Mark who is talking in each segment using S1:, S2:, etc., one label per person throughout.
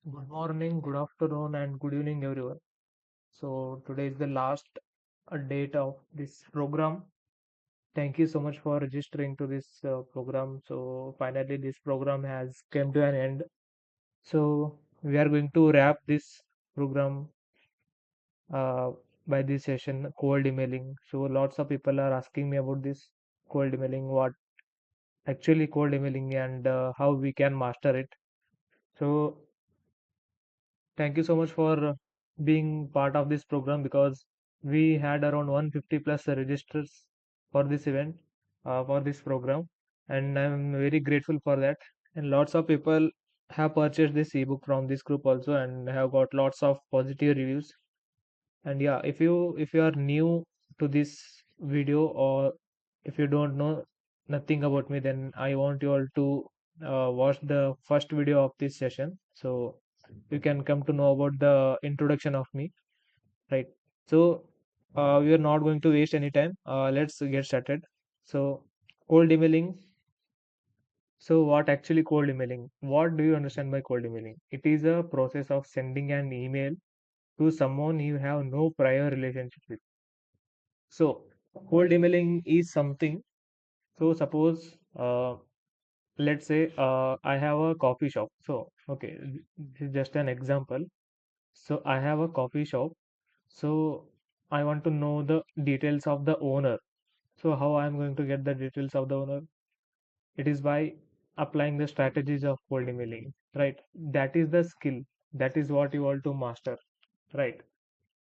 S1: Good morning, good afternoon, and good evening, everyone. So, today is the last date of this program. Thank you so much for registering to this program. So, finally, this program has come to an end. So, we are going to wrap this program uh, by this session, cold emailing. So, lots of people are asking me about this cold emailing, what actually cold emailing, and how we can master it. So, thank you so much for being part of this program because we had around 150 plus registers for this event, for this program, and I'm very grateful for that. And lots of people have purchased this ebook from this group also and have got lots of positive reviews. And yeah, if you are new to this video, or if you don't know nothing about me, then I want you all to watch the first video of this session. So you can come to know about the introduction of me, right? So we are not going to waste any time. Let's get started. So cold emailing. So what actually cold emailing? What do you understand by cold emailing? It is a process of sending an email to someone you have no prior relationship with. So cold emailing is something. So suppose let's say I have a coffee shop. So okay, this is just an example. So I have a coffee shop. So I want to know the details of the owner. So how I am going to get the details of the owner? It is by applying the strategies of cold emailing, right? That is the skill. That is what you want to master, right?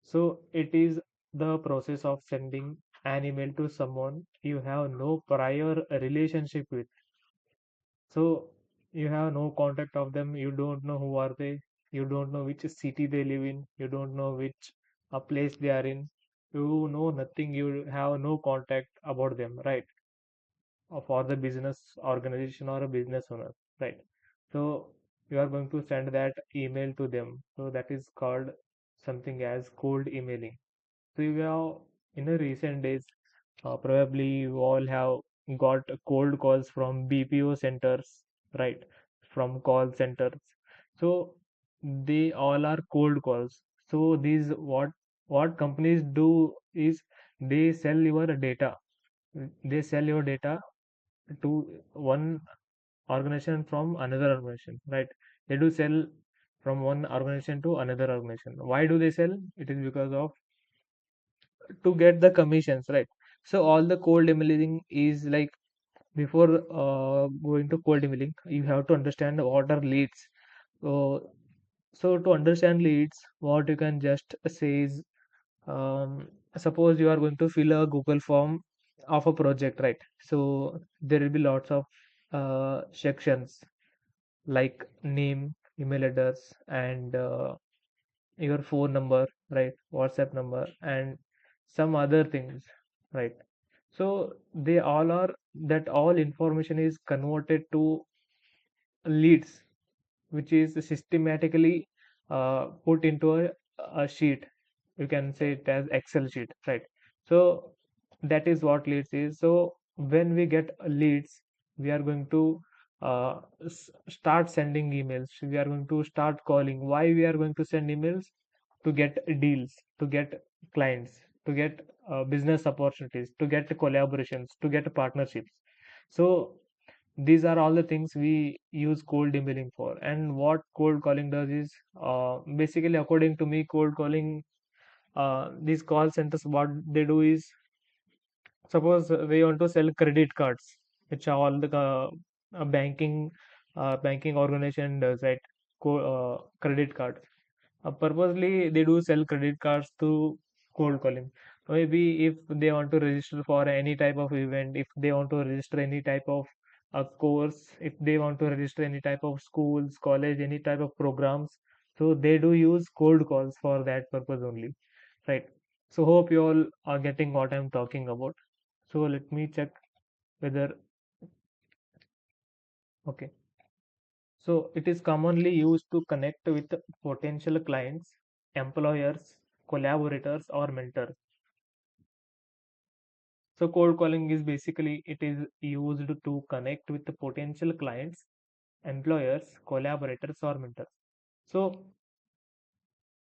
S1: So it is the process of sending an email to someone you have no prior relationship with. So you have no contact of them. You don't know who are they. You don't know which city they live in. You don't know which place they are in. You know nothing. You have no contact about them, right? For the business organization or a business owner, right? So you are going to send that email to them. So that is called something as cold emailing. So you have in the recent days, probably you all have got cold calls from BPO centers, right? From call centers. So they all are cold calls. So these what companies do is they sell your data. They sell your data to one organization from another organization, right? They do sell from one organization to another organization. Why do they sell? It is because of to get the commissions, right? So all the cold emailing is like before going to cold emailing, you have to understand what are leads. So, so to understand leads, what you can just say is, suppose you are going to fill a Google form of a project, right? So there will be lots of sections like name, email address, and your phone number, right? WhatsApp number, and some other things, right? So they all are that all information is converted to leads, which is systematically put into a sheet. You can say it as Excel sheet, right? So that is what leads is. So when we get leads, we are going to start sending emails. We are going to start calling. Why we are going to send emails? To get deals, to get clients, to get business opportunities, to get collaborations, to get partnerships. So these are all the things we use cold emailing for. And what cold calling does is, basically, according to me, cold calling, these call centers, what they do is, suppose we want to sell credit cards, which are all the banking organization does, right? Credit cards. Purposely, they do sell credit cards to cold calling. Maybe if they want to register for any type of event, if they want to register any type of a course, if they want to register any type of schools, college, any type of programs, so they do use cold calls for that purpose only, right? So hope you all are getting what I'm talking about. So let me check whether, okay. So it is commonly used to connect with potential clients, employers, collaborators, or mentors. So cold calling is basically it is used to connect with the potential clients, employers, collaborators, or mentors. So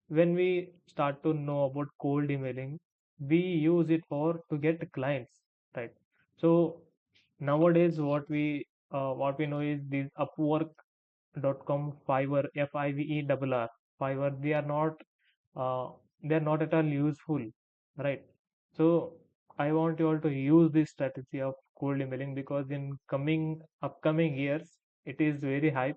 S1: when we start to know about cold emailing, we use it for to get clients, right? So nowadays what we know is these Upwork.com, Fiverr, Fiverr, Fiverr, uh, they are not at all useful, right? So I want you all to use this strategy of cold emailing because in coming upcoming years it is very hype.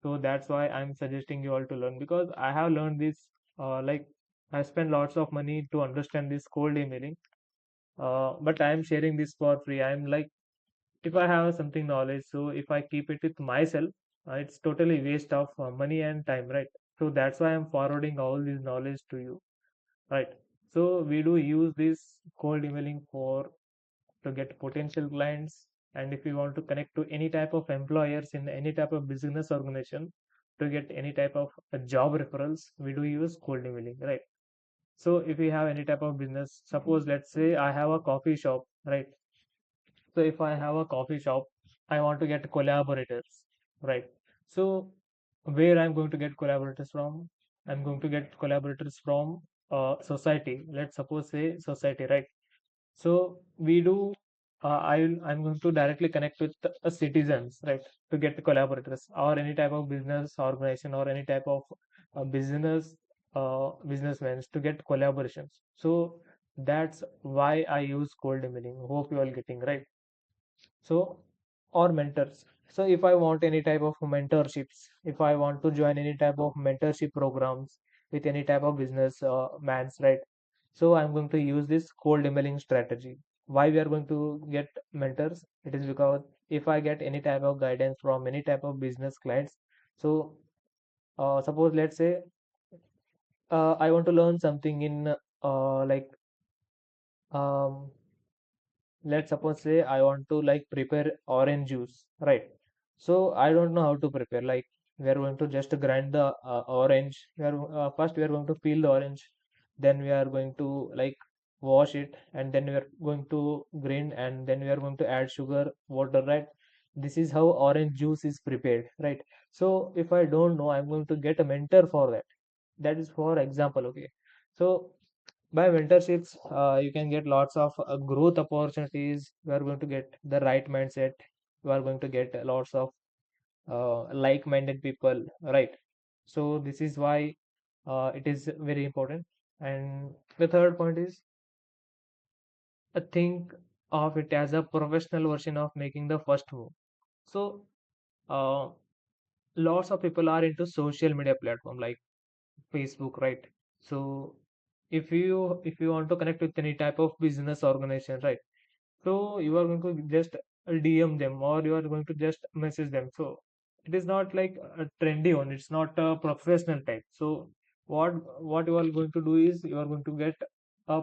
S1: So that's why I'm suggesting you all to learn because I have learned this. Like I spent lots of money to understand this cold emailing, but I'm sharing this for free. I'm like, if I have something knowledge, so if I keep it with myself, it's totally waste of money and time, right? So that's why I'm forwarding all this knowledge to you, right? So we do use this cold emailing for to get potential clients, and if you want to connect to any type of employers in any type of business organization to get any type of job referrals, we do use cold emailing, right? So if we have any type of business, suppose let's say I have a coffee shop, right? So if I have a coffee shop, I want to get collaborators, right? So where I'm going to get collaborators from? I'm going to get collaborators from society, let's suppose say society, right? So we do. I'm going to directly connect with the citizens, right, to get the collaborators or any type of business organization or any type of businessmen to get collaborations. So that's why I use cold emailing. Hope you all getting right. So or mentors. So if I want any type of mentorships, if I want to join any type of mentorship programs with any type of business mans, right? So I'm going to use this cold emailing strategy. Why we are going to get mentors? It is because if I get any type of guidance from any type of business clients, so suppose let's say I want to learn something in like um, let's suppose say I want to like prepare orange juice, right? So I don't know how to prepare. Like we are going to just grind the orange. First we are going to peel the orange, then we are going to like wash it, and then we are going to grind, and then we are going to add sugar, water, right? This is how orange juice is prepared, right? So if I don't know, I'm going to get a mentor for that. That is for example, okay? So by mentorships, you can get lots of growth opportunities. You are going to get the right mindset. You are going to get lots of like-minded people, right? So this is why it is very important. And the third point is, think of it as a professional version of making the first move. So uh, lots of people are into social media platform like Facebook, right? So if you want to connect with any type of business organization, right? So you are going to just DM them or you are going to just message them. So it is not like a trendy one. It's not a professional type. So what you are going to do is you are going to get a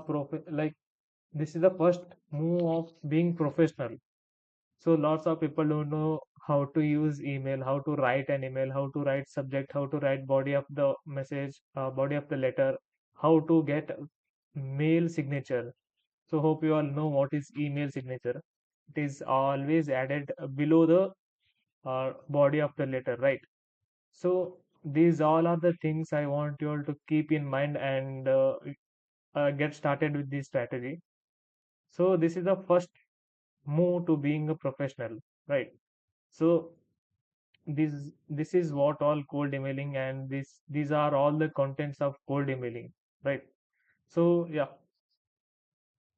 S1: like this is the first move of being professional. So lots of people don't know how to use email, how to write an email, how to write subject, how to write body of the message, body of the letter, how to get mail signature. So hope you all know what is email signature. It is always added below the body of the letter, right? So these all are the things I want you all to keep in mind and get started with this strategy. So this is the first move to being a professional, right? So this this is what all cold emailing and these are all the contents of cold emailing, right? So yeah,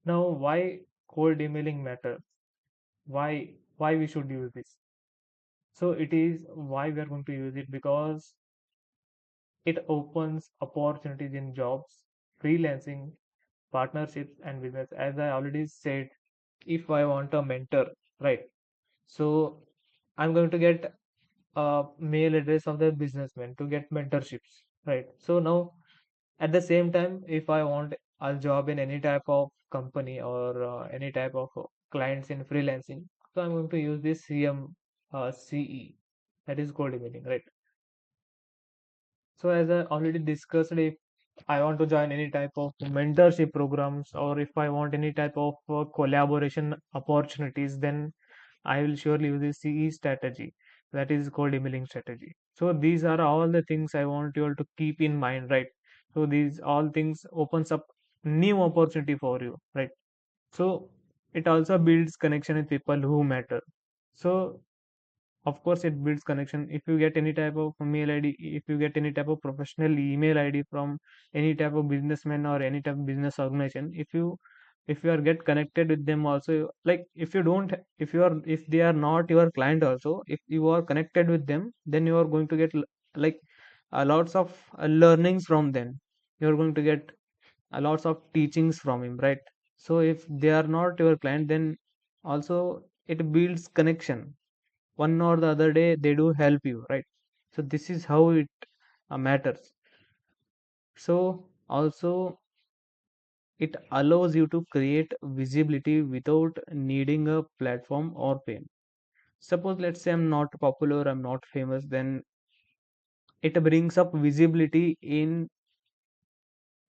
S1: now why cold emailing matters? Why we should use this? So it is why we are going to use it because it opens opportunities in jobs, freelancing, partnerships, and business. As I already said, if I want a mentor, right? So I'm going to get mail address of the businessman to get mentorships, right? So now at the same time, if I want a job in any type of company or any type of clients in freelancing, so I'm going to use this CE, that is code emailing, right? So as I already discussed, if I want to join any type of mentorship programs or if I want any type of collaboration opportunities, then I will surely use the CE strategy, that is called emailing strategy. So these are all the things I want you all to keep in mind, right? So these all things opens up new opportunity for you, right? So it also builds connection with people who matter. So of course it builds connection. If you get any type of mail id, if you get any type of professional email id from any type of businessman or any type of business organization, if you are get connected with them also, like if you don't, if they are not your client also, if you are connected with them, then you are going to get like lots of learnings from them. You are going to get lots of teachings from him, right? So if they are not your client, then also it builds connection. One or the other day they do help you, right? So this is how it matters. So also it allows you to create visibility without needing a platform or fame. Suppose let's say I'm not popular, I'm not famous, then it brings up visibility in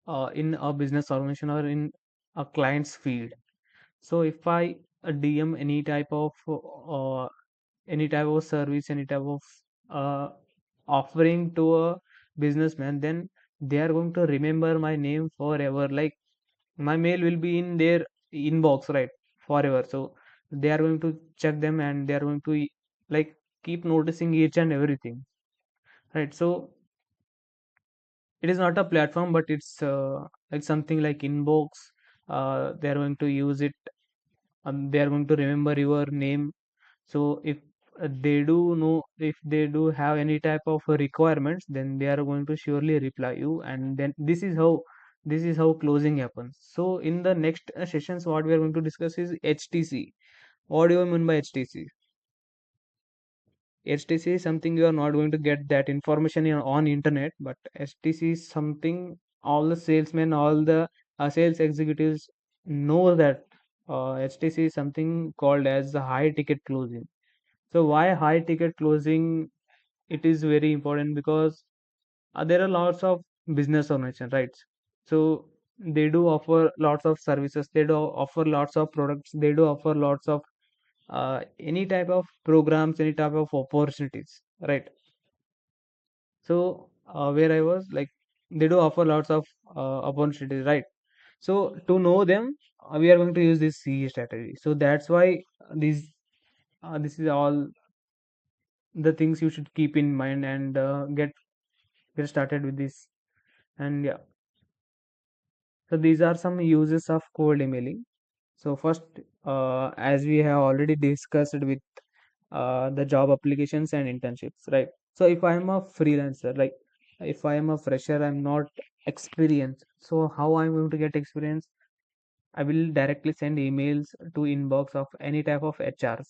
S1: a business organization or in a client's field. So if I DM any type of service, any type of uh, offering to a businessman, then they are going to remember my name forever. Like my mail will be in their inbox, right? Forever. So they are going to check them and they are going to like keep noticing each and everything, right? So it is not a platform, but it's like something like inbox. They are going to use it. They are going to remember your name. So if they do know, if they do have any type of requirements, then they are going to surely reply you. And then this is how closing happens. So in the next sessions, what we are going to discuss is HTC. What do you mean by HTC? HTC is something you are not going to get that information on internet, but HTC is something all the salesmen, all the sales executives know that HTC is something called as the high ticket closing. So why high ticket closing? It is very important because there are lots of business organization, right? So they do offer lots of services. They do offer lots of products. They do offer lots of any type of programs, any type of opportunities, right? So where I was like, they do offer lots of opportunities, right? So to know them, we are going to use this CE strategy. So that's why this is all the things you should keep in mind and get started with this. And yeah, so these are some uses of cold emailing. So first, as we have already discussed with the job applications and internships, right? So if I am a freelancer, like if I am a fresher, I'm not experienced, so how I'm going to get experience? I will directly send emails to inbox of any type of HRs.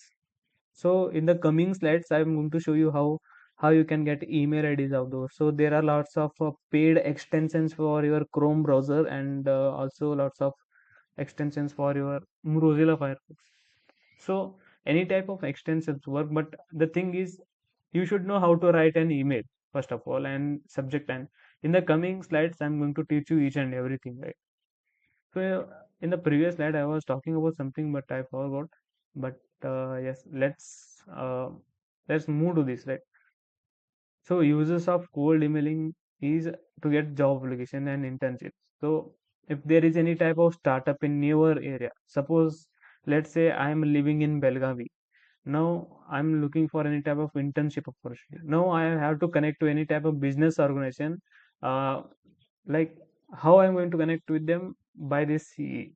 S1: So in the coming slides, I'm going to show you how you can get email IDs of those. So there are lots of paid extensions for your Chrome browser and also lots of extensions for your Mozilla Firefox. So any type of extensions work, but the thing is, you should know how to write an email first of all and subject line. In the coming slides, I'm going to teach you each and everything, right? So in the previous slide, I was talking about something, but I forgot. But yes, let's move to this, right? So uses of cold emailing is to get job application and internships. So if there is any type of startup in newer area, suppose let's say I am living in Belgavi. Now I'm looking for any type of internship opportunity. Now I have to connect to any type of business organization. Uh, like how I'm going to connect with them by this CE.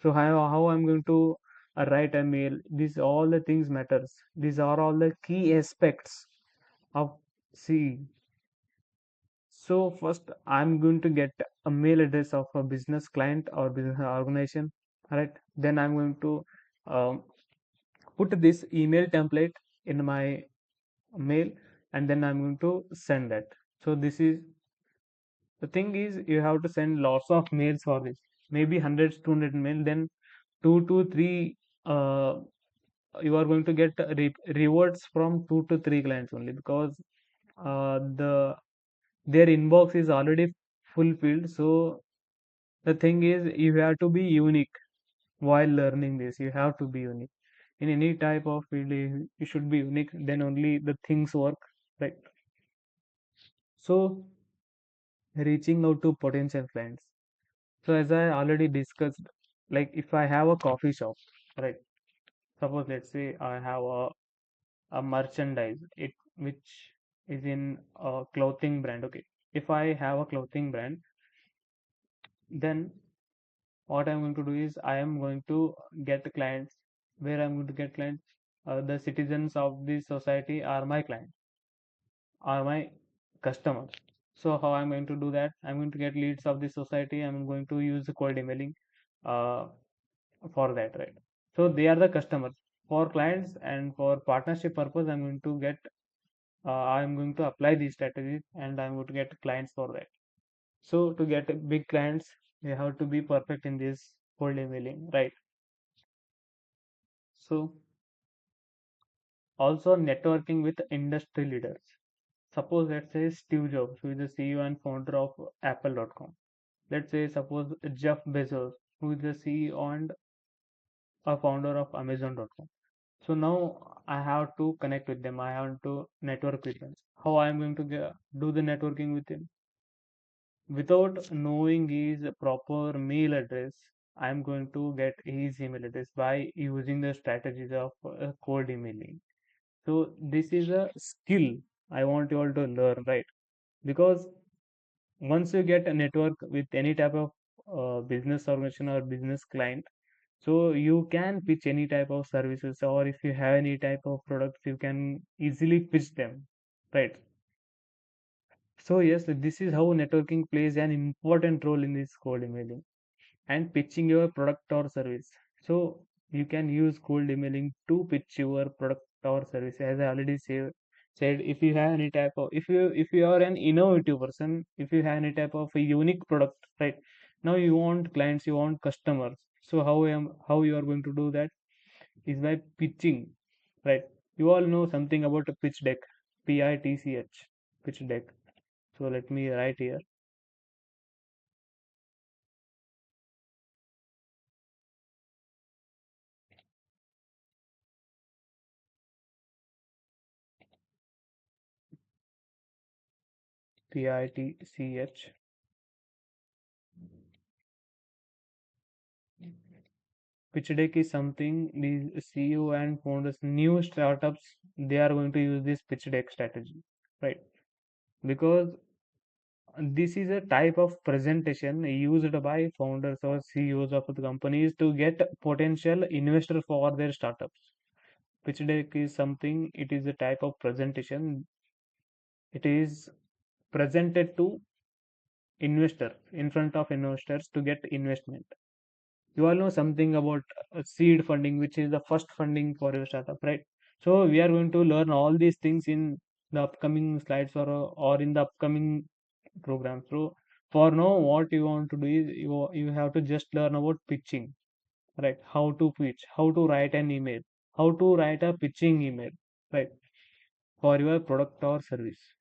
S1: So how I'm going to write a mail. These all the things matters. These are all the key aspects of CE. So first I'm going to get a mail address of a business client or business organization. Right. Then I'm going to um, put this email template in my mail, and then I'm going to send that. So this is the thing is you have to send lots of mails for this, maybe hundreds, 200 mail, then two to three uh, you are going to get rewards from 2 to 3 clients only, because their inbox is already fulfilled. So the thing is you have to be unique while learning this. You have to be unique in any type of field. You should be unique, then only the things work, right? So reaching out to potential clients. So as I already discussed, like if I have a coffee shop, right? Suppose let's say I have a merchandise, it which is in a clothing brand. Okay, if I have a clothing brand, then what I'm going to do is I am going to get clients. Where I'm going to get clients? The citizens of this society are my clients, are my customers. So how I'm going to do that? I'm going to get leads of this society. I'm going to use the cold emailing uh, for that, right? So they are the customers. For clients and for partnership purpose, I'm going to apply these strategies, and I'm going to get clients for that. So to get big clients, you have to be perfect in this cold emailing, right? So also networking with industry leaders. Suppose let's say Steve Jobs, who is the CEO and founder of Apple.com. Let's say suppose Jeff Bezos, who is the CEO and a founder of Amazon.com. So now I have to connect with them. I have to network with them. How I am going to do the networking with them? Without knowing his proper mail address, I am going to get his email address by using the strategies of cold emailing. So this is a skill I want you all to learn, right? Because once you get a network with any type of business organization or business client, so you can pitch any type of services, or if you have any type of products, you can easily pitch them, right? So yes, this is how networking plays an important role in this cold emailing and pitching your product or service. So you can use cold emailing to pitch your product or service. As I already said, if you have any type of, if you are an innovative person, if you have any type of a unique product, right? Now you want clients, you want customers. So how you are going to do that is by pitching, right? You all know something about a pitch deck, PITCH, pitch deck. So let me write here, PITCH. Pitch deck is something these CEO and founders, new startups, they are going to use this pitch deck strategy, right? Because this is a type of presentation used by founders or CEOs of the companies to get potential investor for their startups. Pitch deck is something, it is a type of presentation. It is presented to investors, in front of investors, to get investment. You all know something about seed funding, which is the first funding for your startup, right? So we are going to learn all these things in the upcoming slides, or in the upcoming program. So for now, what you want to do is you have to just learn about pitching, right? How to pitch, how to write an email, how to write a pitching email, right? For your product or service,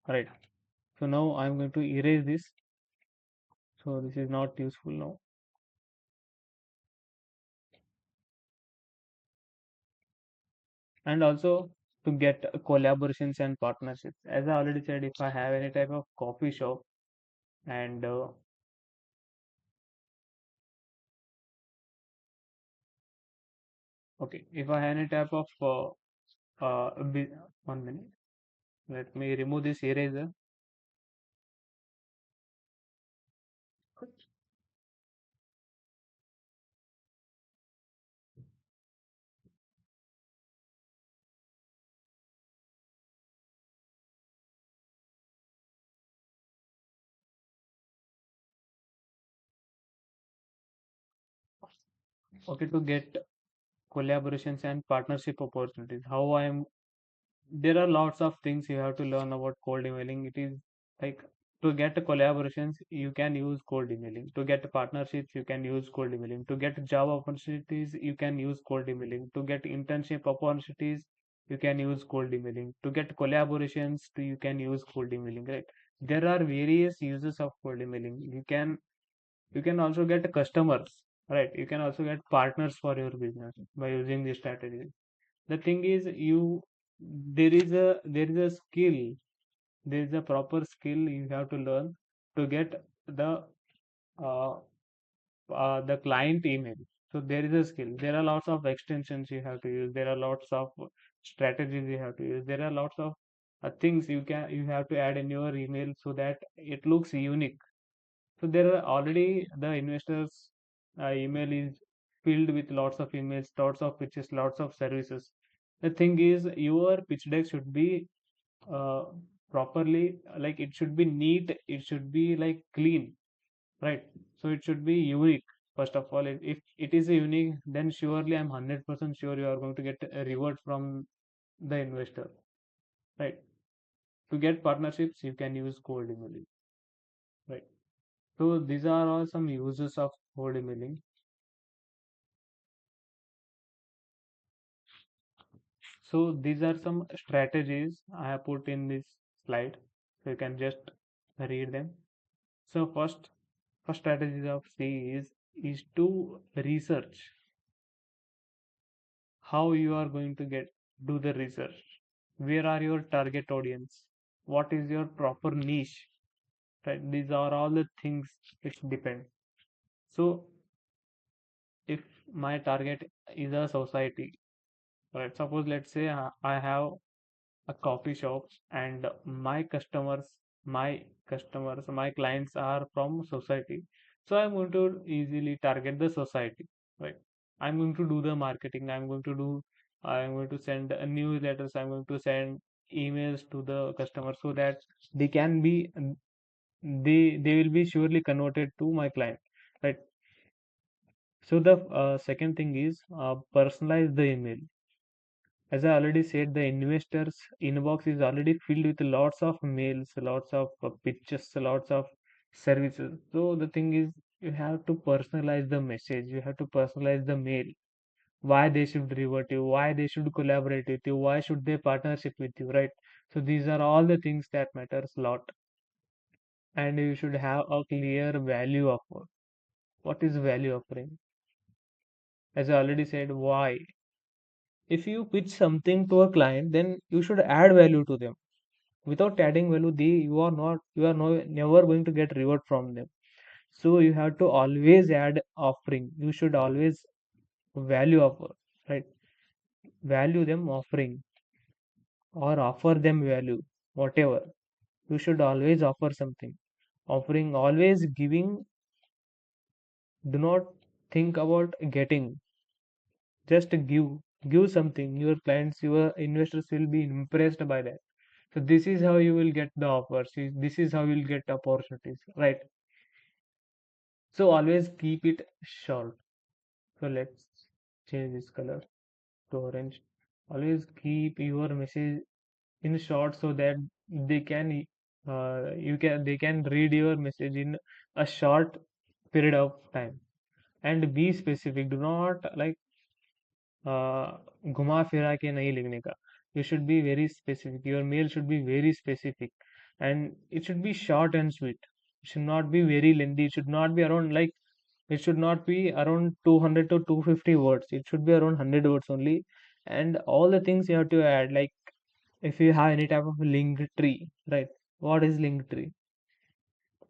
S1: right? So now I'm going to erase this. So this is not useful now. And also to get collaborations and partnerships. As I already said, if I have any type of coffee shop, and okay, if I have any type of 1 minute, let me remove this eraser. Okay, to get collaborations and partnership opportunities. How I am There are lots of things you have to learn about cold emailing. It is like, to get collaborations, you can use cold emailing. To get partnerships, you can use cold emailing. To get job opportunities, you can use cold emailing. To get internship opportunities, you can use cold emailing. To get collaborations, you can use cold emailing, right? There are various uses of cold emailing. You can also get customers, right? You can also get partners for your business by using this strategy. The thing is, there is a skill, there is a proper skill you have to learn to get uh, the client email. So there is a skill, there are lots of extensions you have to use, there are lots of strategies you have to use, there are lots of things you have to add in your email so that it looks unique. So there are already the investors email is filled with lots of emails, lots of pitches, lots of services. The thing is, your pitch deck should be uh, properly, like, it should be neat, it should be like clean, right? So it should be unique. First of all, if it is unique, then surely I'm 100% sure you are going to get a reward from the investor, right? To get partnerships, you can use cold emailing, right? So these are all some uses of cold emailing. So these are some strategies I have put in this slide. So you can just read them. So first strategy of C is to research how you are going to do the research. Where are your target audience? What is your proper niche? Right? These are all the things which depend. So if my target is a society, right? Suppose, let's say, I have a coffee shop, and my clients are from society. So I'm going to easily target the society, right? I'm going to send newsletters, I'm going to send emails to the customers so that they can be they will be surely converted to my client, right? So the second thing is, personalize the email. As I already said, the investors' inbox is already filled with lots of mails, lots of pictures, lots of services. So the thing is, you have to personalize the message, you have to personalize the mail. Why they should revert you, why they should collaborate with you, why should they partnership with you, right? So these are all the things that matters a lot. And you should have a clear value offer. What is value offering? As I already said, why? If you pitch something to a client, then you should add value to them. Without adding value, you are never going to get reward from them. So you have to always add offering. You should always value offer, right? Value them offering, or offer them value, whatever. You should always offer something. Offering, always giving. Do not think about getting. Just give something. Your clients, your investors will be impressed by that. So this is how you will get the offers. This is how you will get opportunities, right? So always keep it short. So let's change this color to orange. Always keep your message in short so that they can read your message in a short period of time. And be specific. Do not, like, घुमा फिरा के नहीं लिखने का. You should be very specific. Your mail should be very specific, and it should be short and sweet. It should not be very lengthy. It should not be around 200 to 250 words. It should be around 100 words only. And all the things you have to add, like, if you have any type of link tree, right? What is link tree?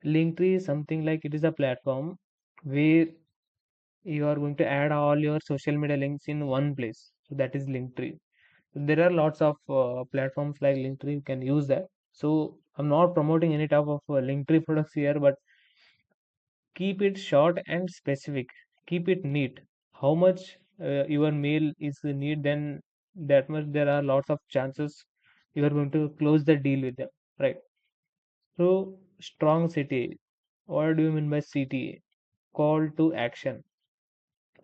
S1: Link tree is something like, it is a platform where you are going to add all your social media links in one place. So that is Linktree. There are lots of platforms like Linktree. You can use that. So I'm not promoting any type of Linktree products here, but keep it short and specific. Keep it neat. How much your mail is neat, then that much there are lots of chances you are going to close the deal with them, right? So strong CTA. What do you mean by CTA? Call to action.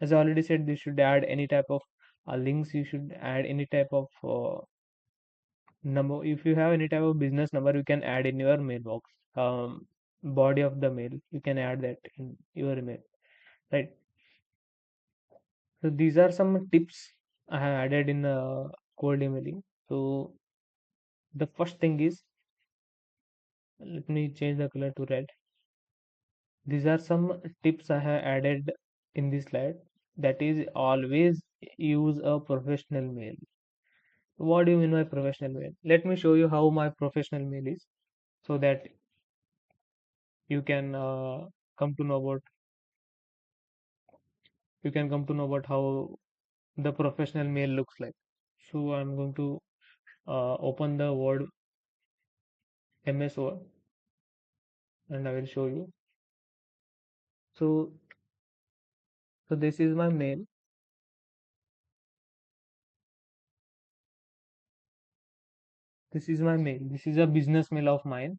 S1: As I already said, you should add any type of links. You should add any type of number. If you have any type of business number, you can add in your mailbox. Body of the mail, you can add that in your email, right? So these are some tips I have added in cold emailing. So the first thing is, let me change the color to red. These are some tips I have added in this slide. That is, always use a professional mail. What do you mean by professional mail? Let me show you how my professional mail is, so that you can come to know about come to know about how the professional mail looks like. So I'm going to open the Word MS Word and I will show you. So this is my mail. This is my mail. This is a business mail of mine.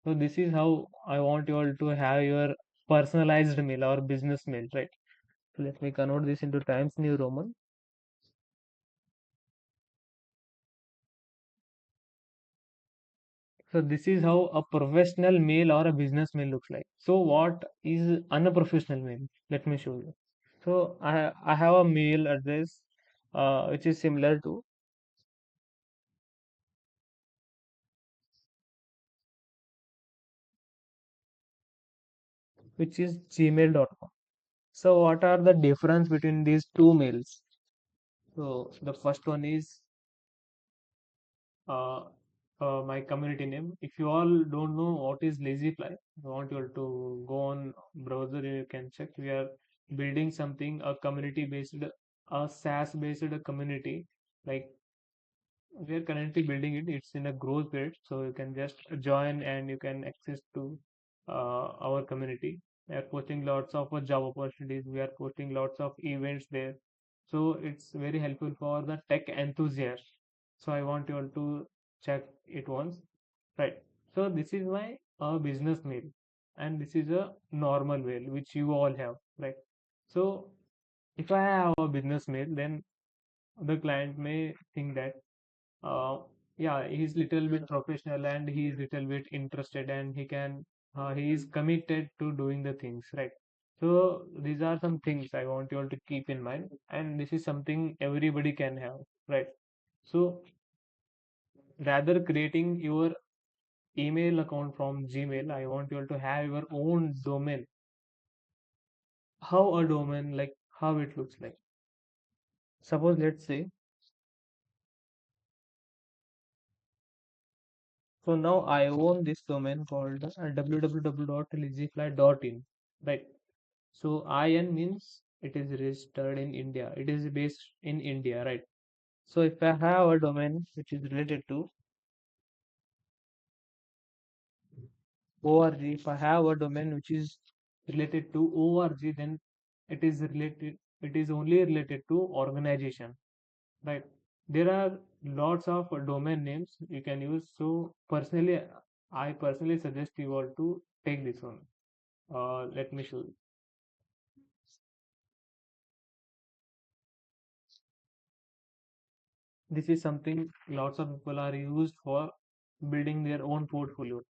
S1: So this is how I want you all to have your personalized mail or business mail, right? So let me convert this into Times New Roman. So this is how a professional mail or a business mail looks like. So what is unprofessional mail? Let me show you. So I have a mail address which is similar to, which is gmail.com. So what are the difference between these two mails? So the first one is uh, my community name. If you all don't know what is Lazyfly, I want you all to go on browser. You can check. We are building something, a community based, a SaaS based community. Like, we are currently building it. It's in a growth period, so you can just join and you can access to our community. We are posting lots of job opportunities. We are posting lots of events there, so it's very helpful for the tech enthusiasts. So I want you all to check it once, right? So this is my business mail, and this is a normal mail which you all have, right? So if I have a business mail, then the client may think that uh, yeah, he's little bit professional and he's little bit interested and he is committed to doing the things, right? So these are some things I want you all to keep in mind, and this is something everybody can have, right? So rather creating your email account from Gmail, I want you all to have your own domain. How a domain, like how it looks like. Suppose, let's say, so now I own this domain called www.lizzyfly.in, right? So IN means it is registered in India. It is based in India, right? So if I have a domain which is related to org, if I have a domain which is related to org, then it is related. It is only related to organization, right? There are lots of domain names you can use. So personally, I personally suggest you all to take this one. Let me show you. This is something lots of people are used for building their own portfolio.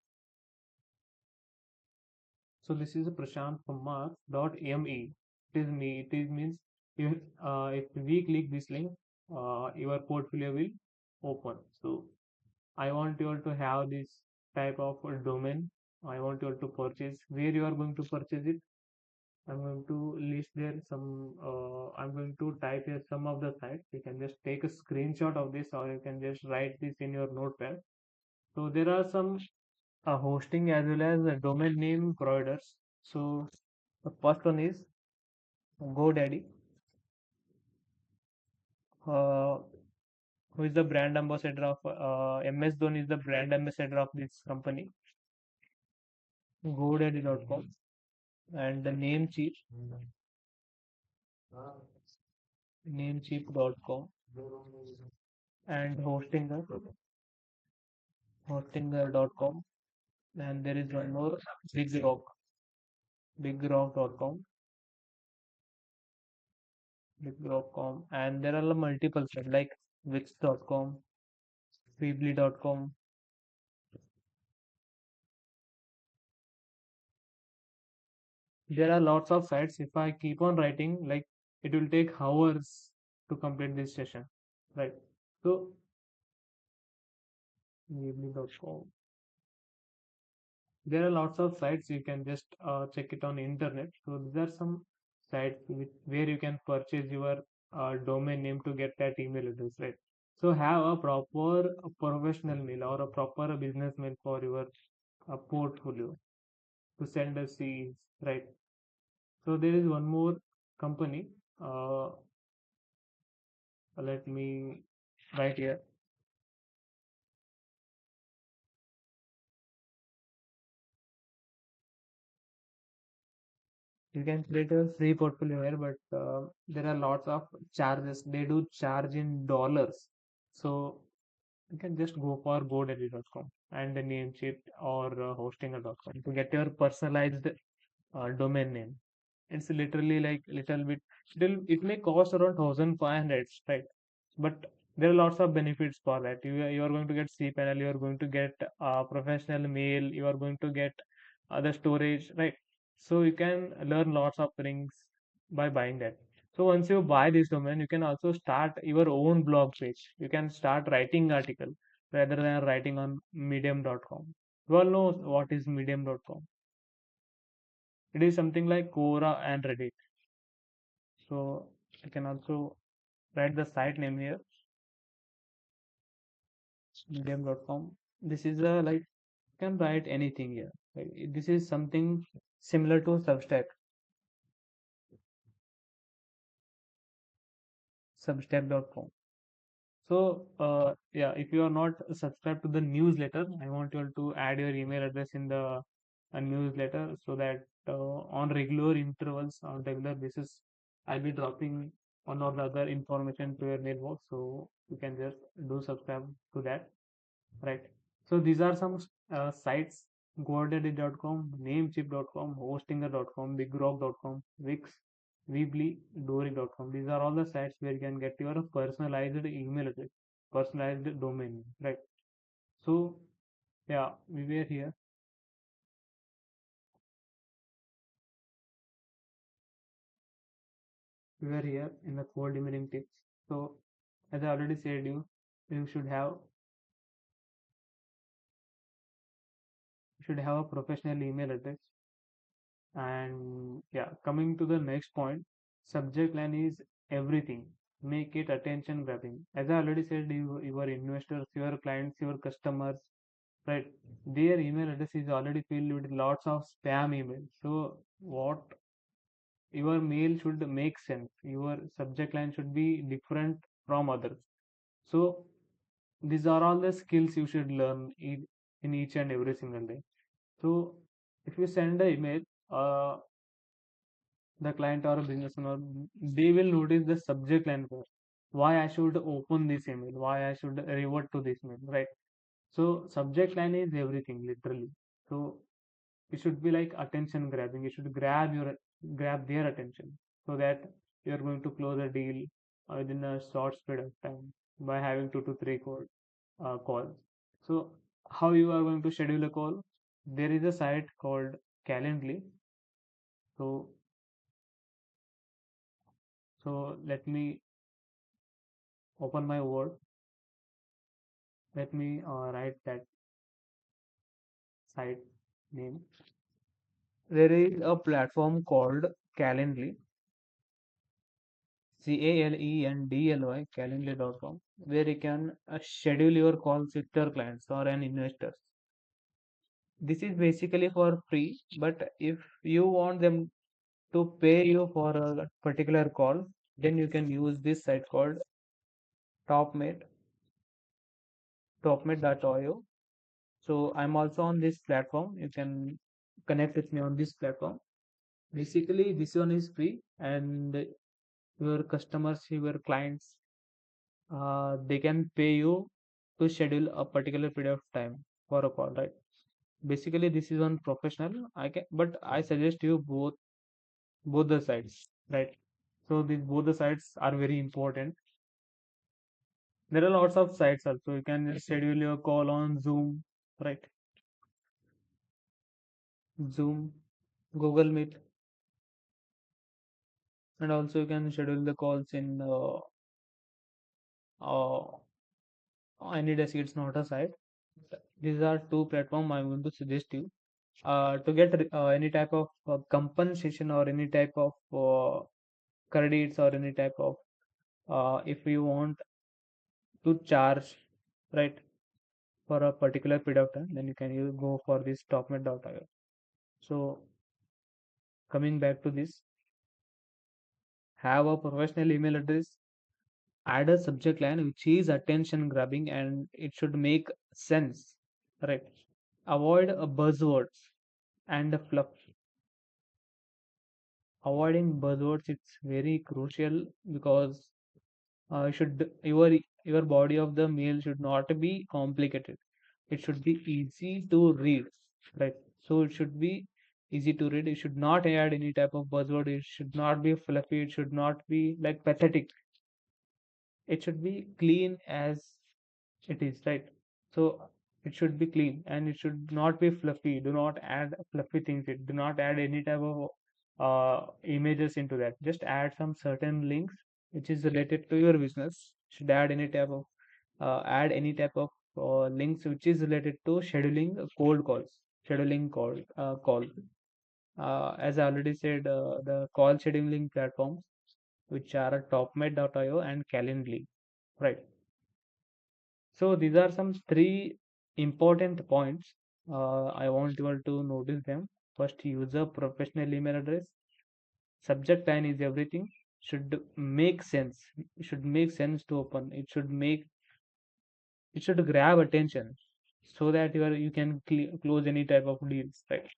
S1: So this is a Prashant Kumar .me. It is me. It is means if we click this link, your portfolio will open. So I want you all to have this type of a domain. I want you all to purchase. Where you are going to purchase it? I'm going to list there some. I'm going to type here some of the sites. You can just take a screenshot of this, or you can just write this in your notepad. So there are some hosting as well as domain name providers. So the first one is GoDaddy, uh, who is the brand ambassador of MS Dhoni is the brand ambassador of this company. GoDaddy.com and the Namecheap.com and Hostinger.com, and there is one more, BigRock, BigRock.com, Big.com, and there are multiple sites like Wix.com, Weebly.com. There are lots of sites. If I keep on writing, like it will take hours to complete this session, right? So Weebly.com. There are lots of sites you can just check it on internet. So these are some sites where you can purchase your domain name to get that email address, right? So have a proper professional mail or a proper business mail for your portfolio to send us CVs, right? So there is one more company. Uh, Let me write here. You can create a free portfolio here, but there are lots of charges. They do charge in dollars. So you can just go for GoDaddy.com and the Namecheap or Hostinger.com to get your personalized domain name. It's literally like little bit. It may cost around 1,500, right? But there are lots of benefits for that. You are going to get cPanel, you are going to get professional mail, you are going to get other storage, right? So you can learn lots of things by buying that. So once you buy this domain, you can also start your own blog page. You can start writing article rather than writing on medium.com. You all know what is medium.com. It is something like Quora and Reddit. So I can also write the site name here, medium.com. This is a like you can write anything here. Like, this is something similar to Substack.com. So yeah, if you are not subscribed to the newsletter, I want you all to add your email address in the newsletter so that on regular intervals, on regular basis, I'll be dropping one or the other information to your mailbox. So you can just do subscribe to that, right? So these are some sites: GoDaddy.com, Namecheap.com, Hostinger.com, BigRock.com, Wix, Weebly, Dory.com. These are all the sites where you can get your personalized email address, personalized domain, right? So yeah, we were here in the cold emailing tips. So as I already said, you should have a professional email address. And yeah, coming to the next point, subject line is everything. Make it attention grabbing. As I already said, your investors, your clients, your customers, right? Their email address is already filled with lots of spam emails. So what your mail should make sense. Your subject line should be different from others. So these are all the skills you should learn in each and every single day. So if you send an email, uh, the client or a business owner, they will notice the subject line first. Why I should open this email? Why I should revert to this mail, right? So subject line is everything, literally. So it should be like attention grabbing. You should grab their attention so that you are going to close a deal within a short period of time by having 2 to 3 calls. So how you are going to schedule a call? There is a site called Calendly. So let me open my Word. Let me write that site name. There is a platform called Calendly, Calendly, Calendly.com, where you can schedule your calls with your clients or an investors. This is basically for free, but if you want them to pay you for a particular call, then you can use this site called Topmate, topmate.io. So I'm also on this platform. You can connect with me on this platform. Basically, this one is free, and your customers, your clients, they can pay you to schedule a particular period of time for a call, right? Basically, this is on professional. But I suggest you both the sides, right? So these both the sites are very important. There are lots of sites also. You can schedule your call on Zoom, right? Zoom, Google Meet, and also you can schedule the calls in uh, any desk. It's not a site. These are two platforms I'm going to suggest you to get any type of compensation or any type of credits or any type of if you want to charge, right, for a particular period of time, then you can go for this topmed.io. So coming back to this, have a professional email address, add a subject line which is attention grabbing and it should make sense, right? Avoid buzzwords and fluff. Avoiding buzzwords it's very crucial because should your body of the mail should not be complicated. It should be easy to read, right? So it should be easy to read. It should not add any type of buzzword. It should not be fluffy. It should not be like pathetic. It should be clean as it is, right? So it should be clean and it should not be fluffy. Do not add fluffy things. Do not add any type of images into that. Just add some certain links which is related to your business. Should add any type of links which is related to scheduling cold calls, scheduling call. As I already said, the call scheduling platforms which are topmed.io and Calendly, right? So these are some three important points. I want you all to notice them. First, user professional email address. Subject line is everything. Should make sense. It should make sense to open. It should grab attention so that you can close any type of deals, right?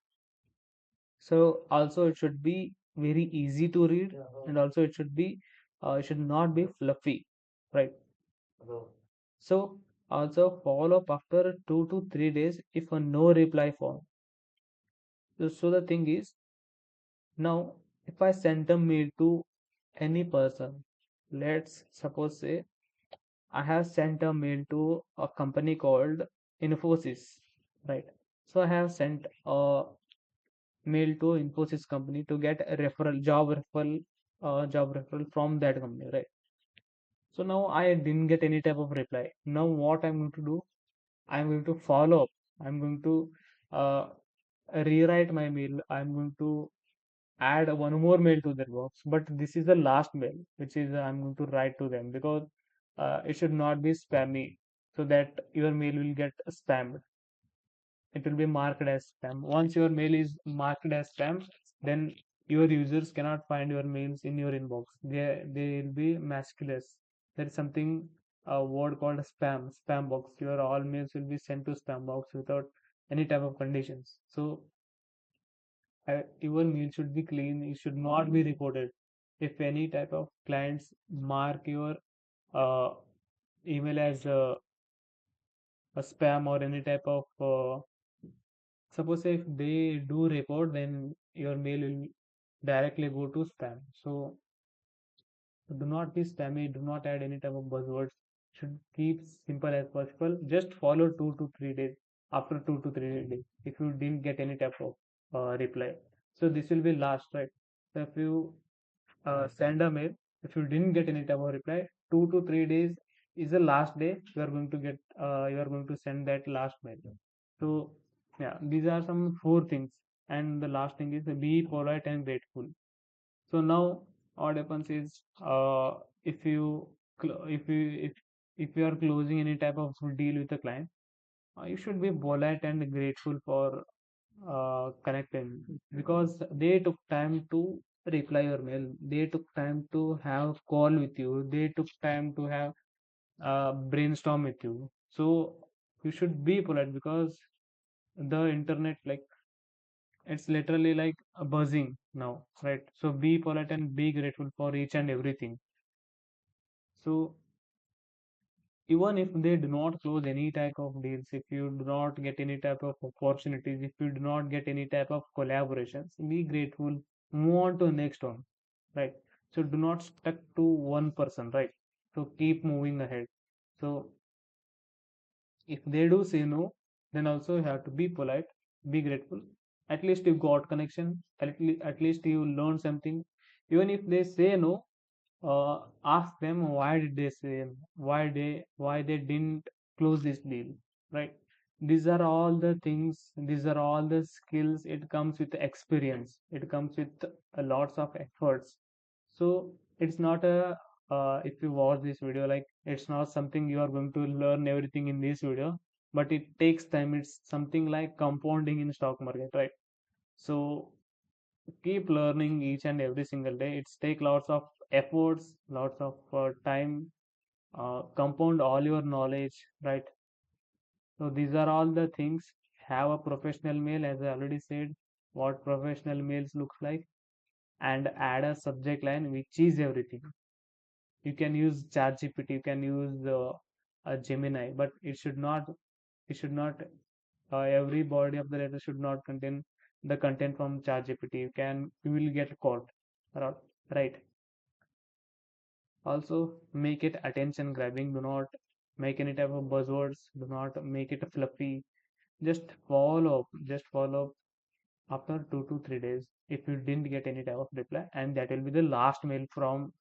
S1: So also it should be very easy to read, and also it should not be fluffy, right? So also follow up after 2 to 3 days if a no reply form. So the thing is, now if I send a mail to any person, let's suppose say I have sent a mail to a company called Infosys, right? So I have sent a mail to Infosys company to get a job referral from that company, right? So now I didn't get any type of reply. Now what I'm going to do? I'm going to follow up. I'm going to uh, rewrite my mail. I'm going to add one more mail to their box. But this is the last mail, which is I'm going to write to them because it should not be spammy, so that your mail will get spammed. It will be marked as spam. Once your mail is marked as spam, then your users cannot find your mails in your inbox. They will be maskless. There is something a word called spam box. Your all mails will be sent to spam box without any type of conditions. So your mail should be clean. It should not be reported. If any type of clients mark your uh, email as a spam or any type of suppose if they do report, then your mail will directly go to spam. So do not be spammy. Do not add any type of buzzwords. Should keep simple as possible. Just follow 2 to 3 days. After 2 to 3 days, if you didn't get any type of reply, so this will be last, right? So if you send a mail, if you didn't get any type of reply, 2 to 3 days is the last day you are going to get. You are going to send that last mail. So yeah, these are some four things, and the last thing is be polite and grateful. So now what happens is if you are closing any type of deal with a client, you should be polite and grateful for connecting because they took time to reply your mail. They took time to have call with you. They took time to have brainstorm with you. So you should be polite because the internet, like, it's literally like a buzzing now, right? So be polite and be grateful for each and everything. So even if they do not close any type of deals, if you do not get any type of opportunities, if you do not get any type of collaborations, be grateful, move on to the next one, right? So do not stuck to one person, right? So keep moving ahead. So if they do say no, then also you have to be polite, be grateful. At least you got connection. At least you learn something. Even if they say no, ask them why did they say no? Why they didn't close this deal, right? These are all the things. These are all the skills. It comes with experience. It comes with lots of efforts. So it's not a if you watch this video, like it's not something you are going to learn everything in this video, but it takes time. It's something like compounding in stock market, right? So keep learning each and every single day. It's take lots of efforts, lots of time, compound all your knowledge, right? So these are all the things. Have a professional mail, as I already said, what professional mails looks like, and add a subject line which is everything. You can use ChatGPT, you can use a Gemini, but it should not every body of the letter should not contain the content from ChatGPT. You will get caught, right? Also, make it attention grabbing. Do not make any type of buzzwords. Do not make it fluffy. Just follow up. Just follow up after 2 to 3 days if you didn't get any type of reply, and that will be the last mail from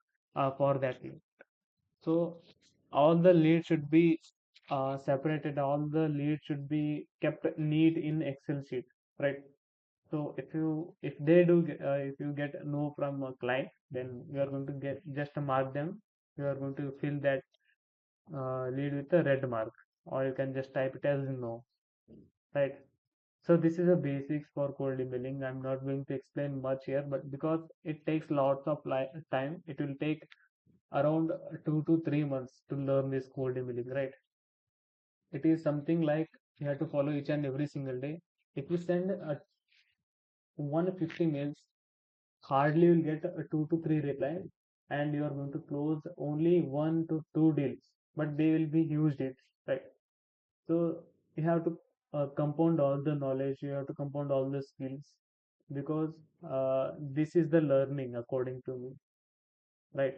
S1: for that lead. So all the leads should be separated. All the leads should be kept neat in Excel sheet, right? So if you get no from a client, then you are going to get just mark them. You are going to fill that lead with a red mark, or you can just type it as no, right? So this is a basics for cold emailing. I'm not going to explain much here, but because it takes lots of time, it will take around 2 to 3 months to learn this cold emailing, right? It is something like you have to follow each and every single day. If you send 150 mails, hardly you'll get a 2 to 3 replies, and you are going to close only 1 to 2 deals, but they will be huge deals, right? So you have to compound all the knowledge, you have to compound all the skills, because this is the learning according to me, right?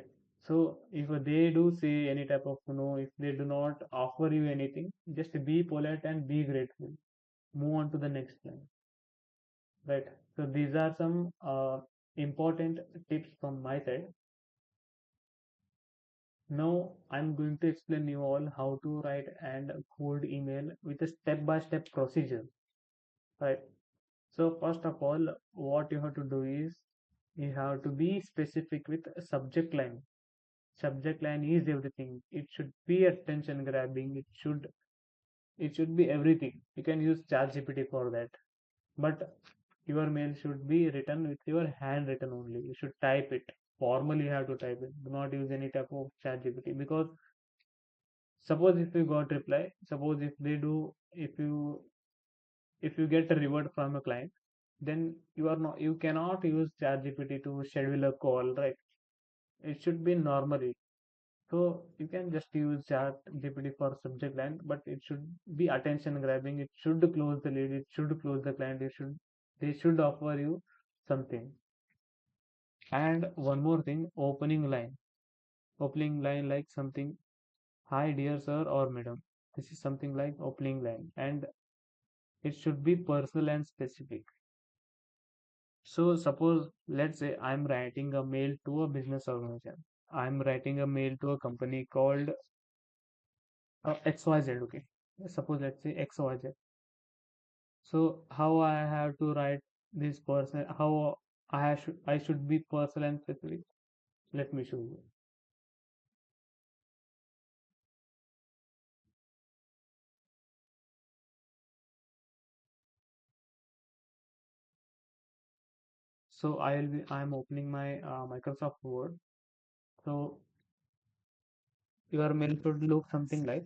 S1: So if they do say any type of no, if they do not offer you anything, just be polite and be grateful. Move on to the next line, right? So these are some important tips from my side. Now I'm going to explain you all how to write and cold email with a step-by-step procedure, right? So first of all, what you have to do is you have to be specific with a subject line. Subject line is everything. It should be attention grabbing. It should be everything. You can use ChatGPT for that, but your mail should be written with your handwritten only. You should type it. Formally, you have to type it. Do not use any type of ChatGPT, because suppose if you got reply, suppose if they do, if you get a reward from a client, then you cannot use ChatGPT to schedule a call, right? It should be normally. So you can just use ChatGPT for subject line, but it should be attention grabbing. It should close the lead. It should close the client. They should offer you something. And one more thing, opening line. Opening line like something, hi dear sir or madam. This is something like opening line, and it should be personal and specific. So suppose let's say I'm writing a mail to a business organization. I'm writing a mail to a company called XYZ. Okay. Suppose let's say XYZ. So how I have to write this person? How I should be personal and specific? Let me show you. So I'm opening my Microsoft Word. So your mail should look something like.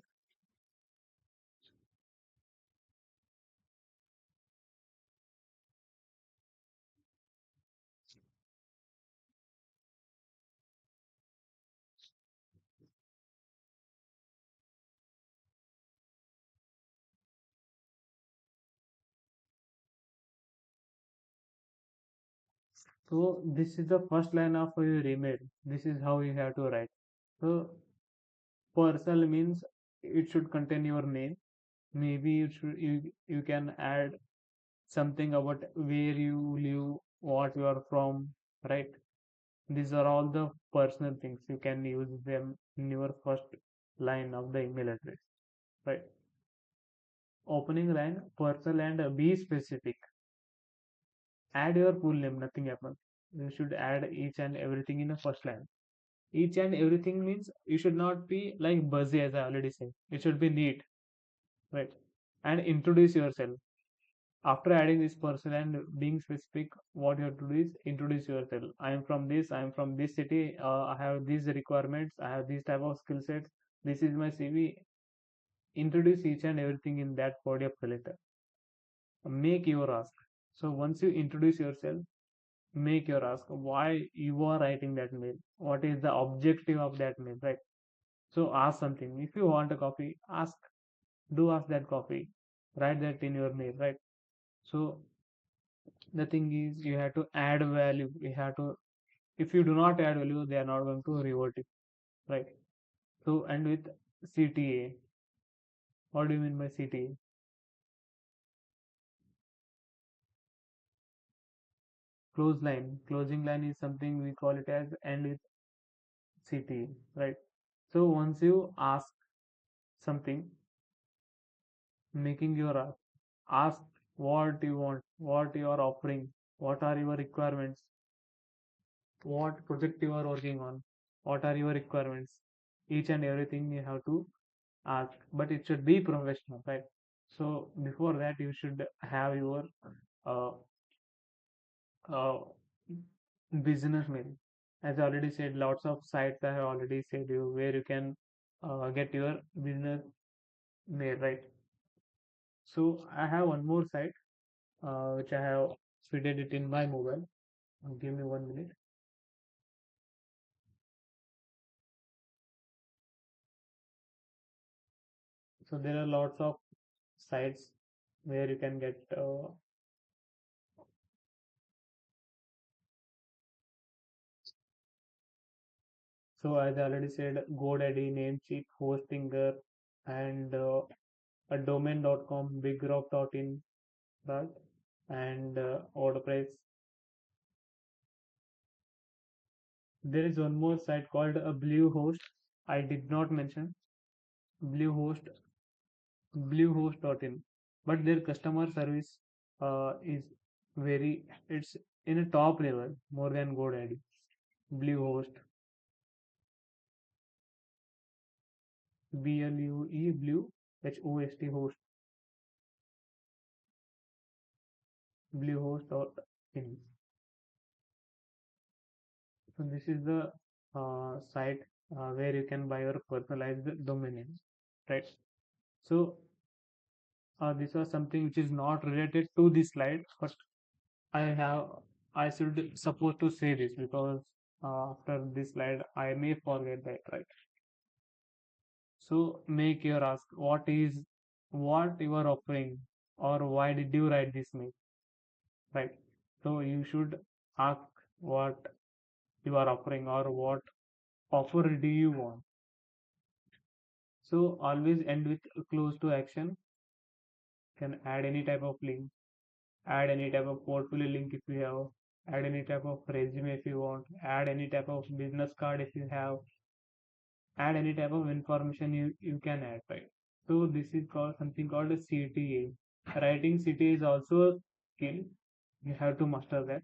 S1: So this is the first line of your email. This is how you have to write. So personal means it should contain your name. Maybe you can add something about where you live, what you are from, right? These are all the personal things. You can use them in your first line of the email address, right? Opening line, personal and be specific. Add your full name, nothing happens. You should add each and everything in the first line. Each and everything means you should not be like buzzy, as I already said. It should be neat, right? And introduce yourself. After adding this person and being specific, what you have to do is introduce yourself. I am from this, I am from this city, I have these requirements, I have these type of skill sets, this is my CV. Introduce each and everything in that body of the letter. Make your ask. So once you introduce yourself, make your ask why you are writing that mail. What is the objective of that mail, right? So ask something. If you want a coffee, ask. Do ask that coffee. Write that in your mail, right? So the thing is, you have to add value. You have to. If you do not add value, they are not going to revert it, right? So and with CTA, what do you mean by CTA? Close line. Closing line is something we call it as end with CTA, right? So once you ask something, making your ask what you want, what you are offering, what are your requirements, what project you are working on, what are your requirements, each and everything you have to ask, but it should be professional, right? So before that, you should have your uh, uh, business mail. As I already said, lots of sites I have already said you where you can get your business mail, right? So I have one more site which I have fitted it in my mobile. Give me 1 minute. So there are lots of sites where you can get. So as I already said, GoDaddy, Namecheap, Hostinger, and a domain.com, bigrock.in, right? And WordPress. There is one more site called a Bluehost. I did not mention Bluehost, Bluehost.in, but their customer service is very. It's in a top level more than GoDaddy. Bluehost, Blue Host, host, Bluehost.in. So this is the site where you can buy your personalized domain name, right? So this was something which is not related to this slide, but I have I should supposed to say this because after this slide I may forget that, right? So make your ask what you are offering or why did you write this mail, right? So you should ask what you are offering or what offer do you want. So always end with close to action. Can add any type of link, add any type of portfolio link if you have, add any type of resume if you want, add any type of business card if you have, add any type of information you can add, right? So this is called something called a CTA. Writing CTA is also a skill. You have to master that.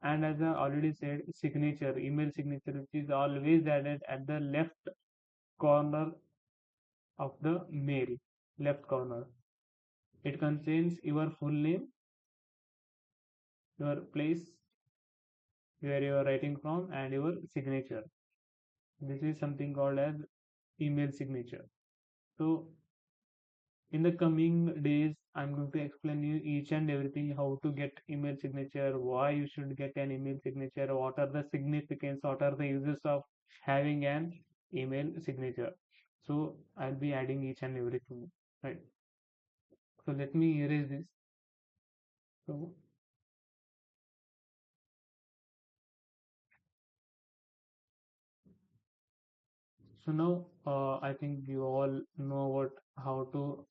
S1: And as I already said, signature, email signature, which is always added at the left corner of the mail, left corner. It contains your full name, your place where you are writing from, and your signature. This is something called as email signature. So in the coming days, I'm going to explain you each and everything how to get email signature, why you should get an email signature, what are the significance, what are the uses of having an email signature. So I'll be adding each and everything, right? So let me erase this. So So now I think you all know about how to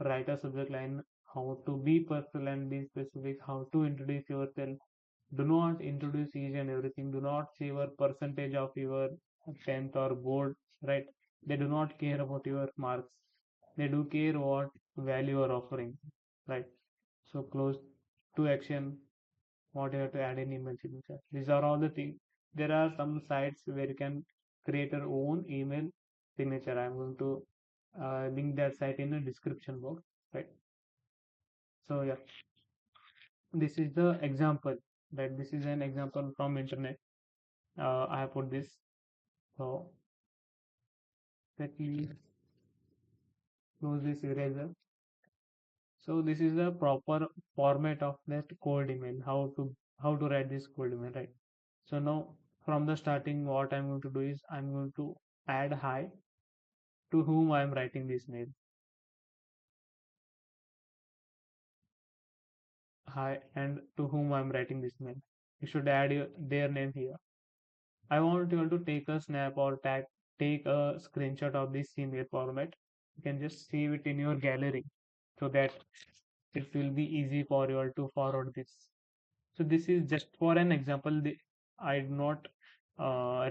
S1: write a subject line, how to be personal and be specific, how to introduce yourself. Do not introduce each and everything. Do not say your percentage of your 10th or board, right? They do not care about your marks. They do care what value you are offering, right? So close to action, what you have to add in email signature. These are all the things. There are some sites where you can create your own email signature. I'm going to link that site in the description box, right? So yeah, this is the example, right? This is an example from internet. I have put this. So let me close this eraser. So this is the proper format of that cold email. How to write this cold email, right? So now from the starting, what I'm going to do is I'm going to add hi to whom I am writing this mail. Hi, and to whom I am writing this mail. You should add their name here. I want you all to take a snap or take a screenshot of this email format. You can just save it in your gallery so that it will be easy for you all to forward this. So this is just for an example. I do not I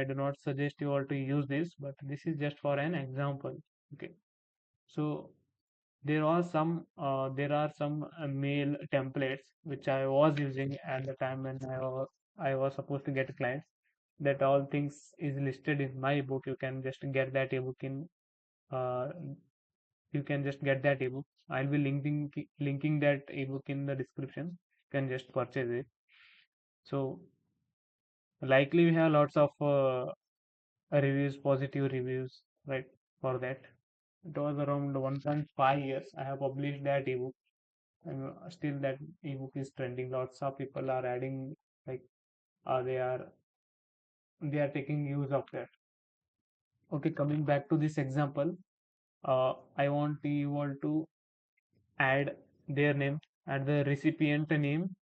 S1: do not suggest you all to use this, but this is just for an example. Okay. So there are some mail templates which I was using at the time when I was supposed to get clients. That all things is listed in my ebook. You can just get that ebook in uh, you can just get that ebook. I'll be linking that ebook in the description. You can just purchase it. So likely we have lots of reviews, positive reviews, right? For that, it was around 1.5 years I have published that ebook, and still that ebook is trending. Lots of people are adding, like uh, they are they are taking use of that. Okay, coming back to this example, I want you all to add their name, add the recipient name,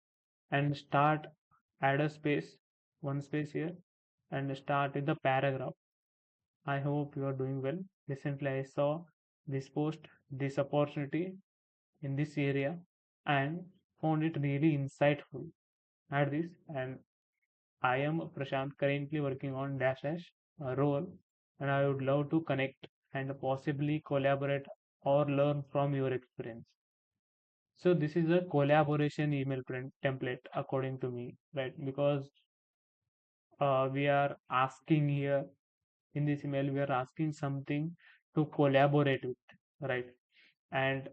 S1: and start add a space, one space here, and start with the paragraph. I hope you are doing well. Recently, I saw this post, this opportunity in this area, and found it really insightful. Add this, and I am Prashant, currently working on dash dash role, and I would love to connect and possibly collaborate or learn from your experience. So this is a collaboration email print template according to me, right? Because we are asking here in this email, we are asking something to collaborate with, right? And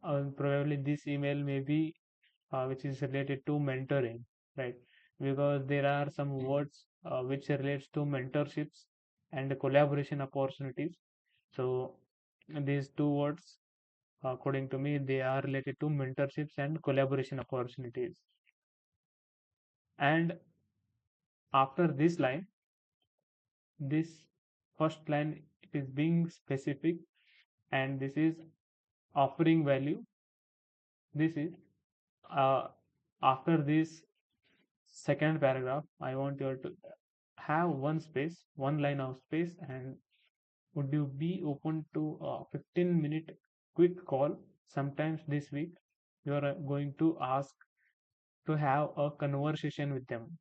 S1: probably this email may be which is related to mentoring, right? Because there are some words which relates to mentorships and collaboration opportunities. So these two words, according to me, they are related to mentorships and collaboration opportunities. And after this line, this first line, it is being specific, and this is offering value. This is uh, after this second paragraph, I want you to have one space, one line of space, and would you be open to a 15-minute quick call sometimes this week? You are going to ask to have a conversation with them.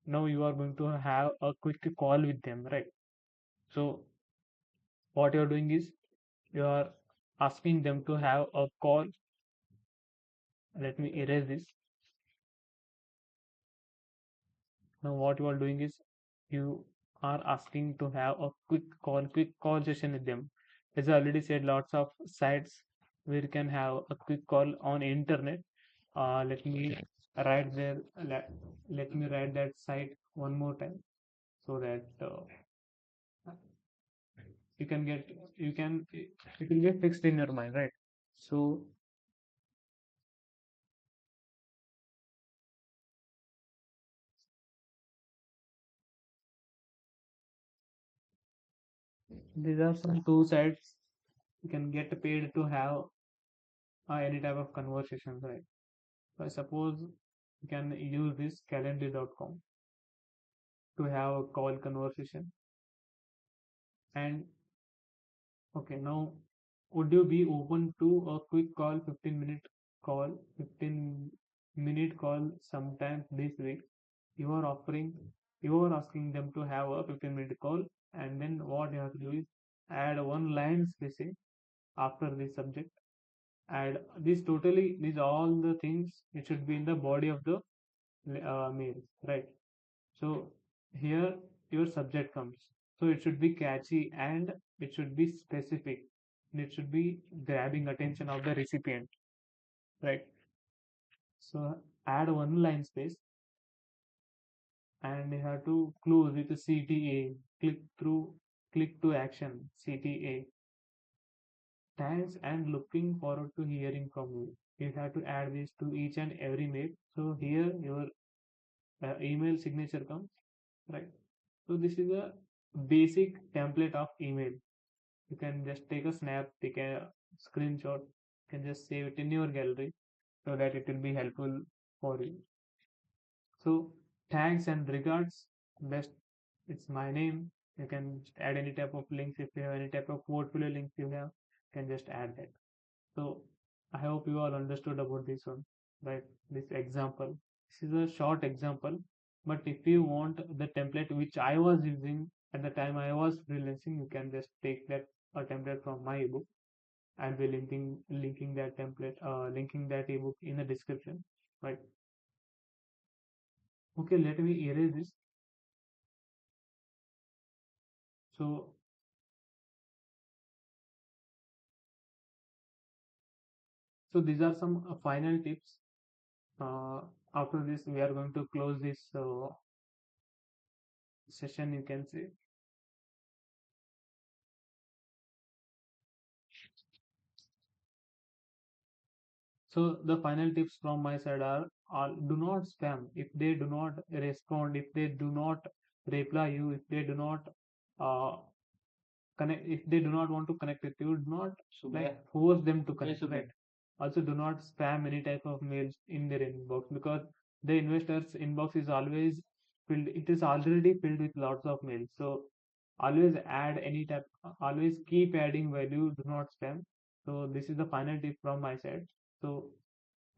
S1: Now you are going to have a quick call with them, right? So what you are doing is you are asking them to have a call. Let me erase this. Now what you are doing is you are asking to have a quick call session with them. As I already said, lots of sites where you can have a quick call on internet. Let me write there. Let me write that site one more time so that you can get you can it will get fixed in your mind, right? So these are some two sites you can get paid to have any type of conversations, right? So I suppose you can use this calendly.com to have a call conversation. And okay, now would you be open to a quick call, 15-minute call, 15-minute call sometime this week? You are offering, you are asking them to have a 15-minute call, and then what you have to do is add one line spacing after this subject. Add this totally, these all the things, it should be in the body of the mail, right? So here your subject comes. So it should be catchy and it should be specific. And it should be grabbing attention of the recipient, right? So add one line space and you have to close with a CTA. Click to action, CTA. Thanks and looking forward to hearing from you. You have to add this to each and every mail. So here your email signature comes, right? So this is a basic template of email. You can just take a snap, take a screenshot, you can just save it in your gallery so that it will be helpful for you. So thanks and regards, best, it's my name. You can just add any type of links if you have any type of portfolio links you have, you can just add that. So I hope you all understood about this one, right? This example. This is a short example, but if you want the template which I was using at the time I was freelancing, you can just take that a template from my ebook and be linking that template, linking that ebook in the description, right? Okay, let me erase this. So these are some final tips. Uh, After this, we are going to close this session. You can say. So the final tips from my side are do not spam. If they do not respond, if they do not reply you, if they do not uh, connect, if they do not want to connect with you, do not like force them to connect, right? Also, do not spam any type of mails in their inbox because the investor's inbox is always filled. It is already filled with lots of mails. So always add any type. Always keep adding value. Do not spam. So this is the final tip from my side. So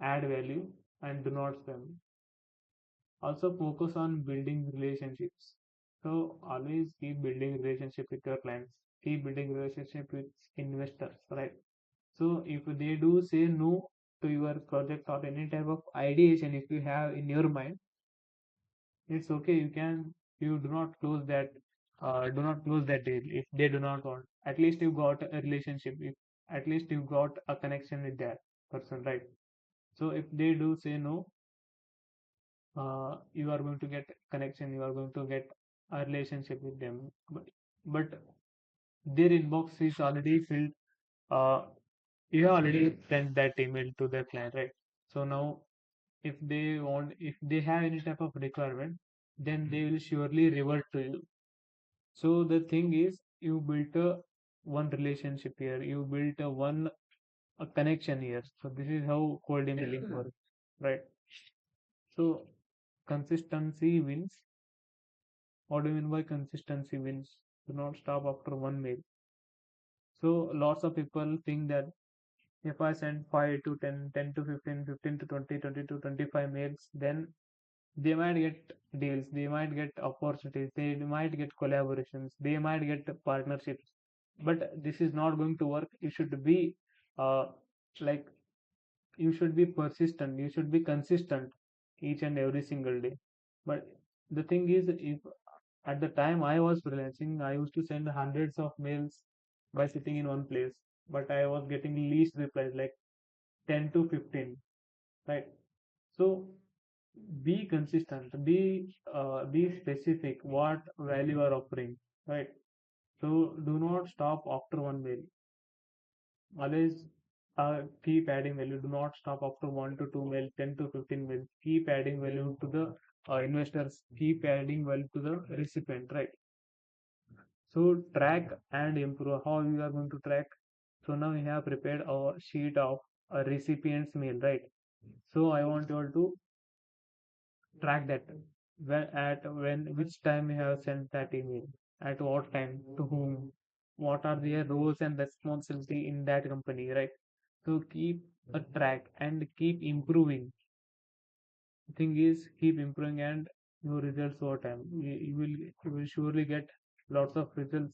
S1: add value and do not spam. Also focus on building relationships. So always keep building relationship with your clients. Keep building relationship with investors, right? So if they do say no to your project or any type of ideation if you have in your mind, it's okay. You do not close that do not close that deal if they do not want. At least you got a relationship. If at least you got a connection with that person, right? So if they do say no, you are going to get connection, you are going to get a relationship with them, but their inbox is already filled. uh, you have already sent that email to the client, right? So now if they have any type of requirement, then they will surely revert to you. So the thing is, you built a one relationship here, you built a connection here. So this is how cold emailing works, right? So consistency wins. What do you mean by consistency wins? Do not stop after one mail. So lots of people think that if I send 5 to 10, 10 to 15, 15 to 20, 20 to 25 mails, then they might get deals, they might get opportunities, they might get collaborations, they might get partnerships. But this is not going to work. You should be uh, like you should be persistent, you should be consistent each and every single day. But the thing is, if at the time I was freelancing, I used to send hundreds of mails by sitting in one place, but I was getting least replies, like 10 to 15, right? So be consistent, be specific what value you are offering, right? So do not stop after one mail. Always keep adding value. Do not stop after 1 to 2 mail, 10 to 15 mails. Keep adding value to the investors. Keep adding value to the recipient, right? So track and improve. How you are going to track? So now we have prepared a sheet of a recipient's mail, right? So I want you all to track that. When which time you have sent that email, at what time, to whom. what are their roles and responsibility in that company, right? So keep a track and keep improving. The thing is, keep improving and your results over time. You will surely get lots of results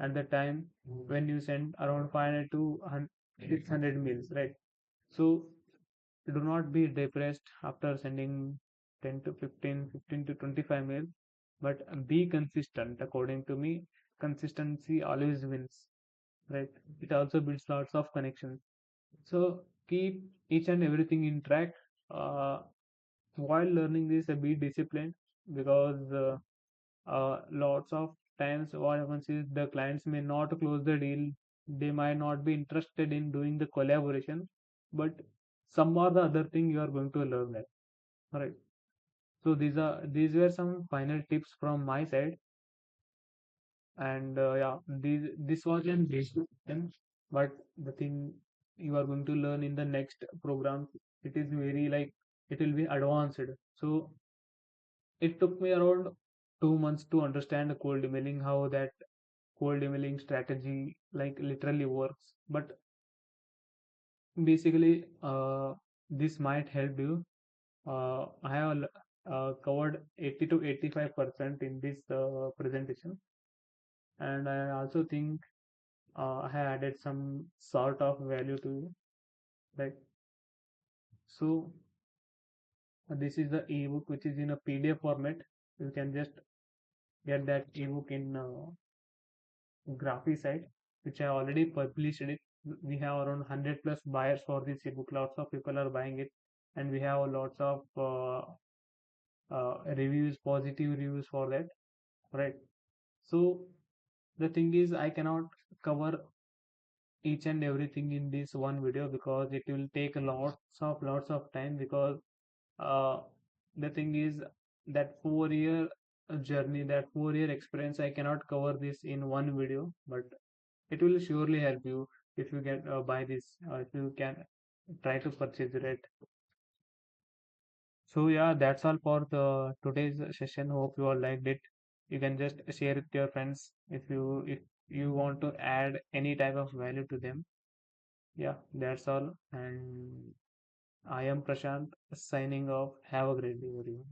S1: at the time when you send around 500 to 600 mails, right? So do not be depressed after sending 10 to 15, 15 to 25 mails, but be consistent. According to me, consistency always wins, right? It also builds lots of connections. So keep each and everything in track. Uh, while learning this, be disciplined, because lots of times what happens is the clients may not close the deal. They might not be interested in doing the collaboration, but some or the other thing you are going to learn that. All right. So these were some final tips from my side, and yeah, this was an basic thing, but the thing you are going to learn in the next program, it is very like it will be advanced. So it took me around 2 months to understand the cold emailing, how that cold emailing strategy like literally works. But basically, this might help you. I have covered 80 to 85% in this presentation, and I also think I have added some sort of value to you. Right. So this is the ebook which is in a PDF format. You can just get that ebook in Graphy site, which I already published it. We have around 100 plus buyers for this ebook. Lots of people are buying it, and we have lots of reviews, positive reviews for that, right? So the thing is, I cannot cover each and everything in this one video because it will take lots of time, because uh, the thing is that 4 year journey, that 4 year experience, I cannot cover this in one video, but it will surely help you if you get buy this, if you can try to purchase it. So yeah, that's all for the today's session. Hope you all liked it. You can just share with your friends if you want to add any type of value to them. Yeah, that's all. And I am Prashant signing off. Have a great day, everyone.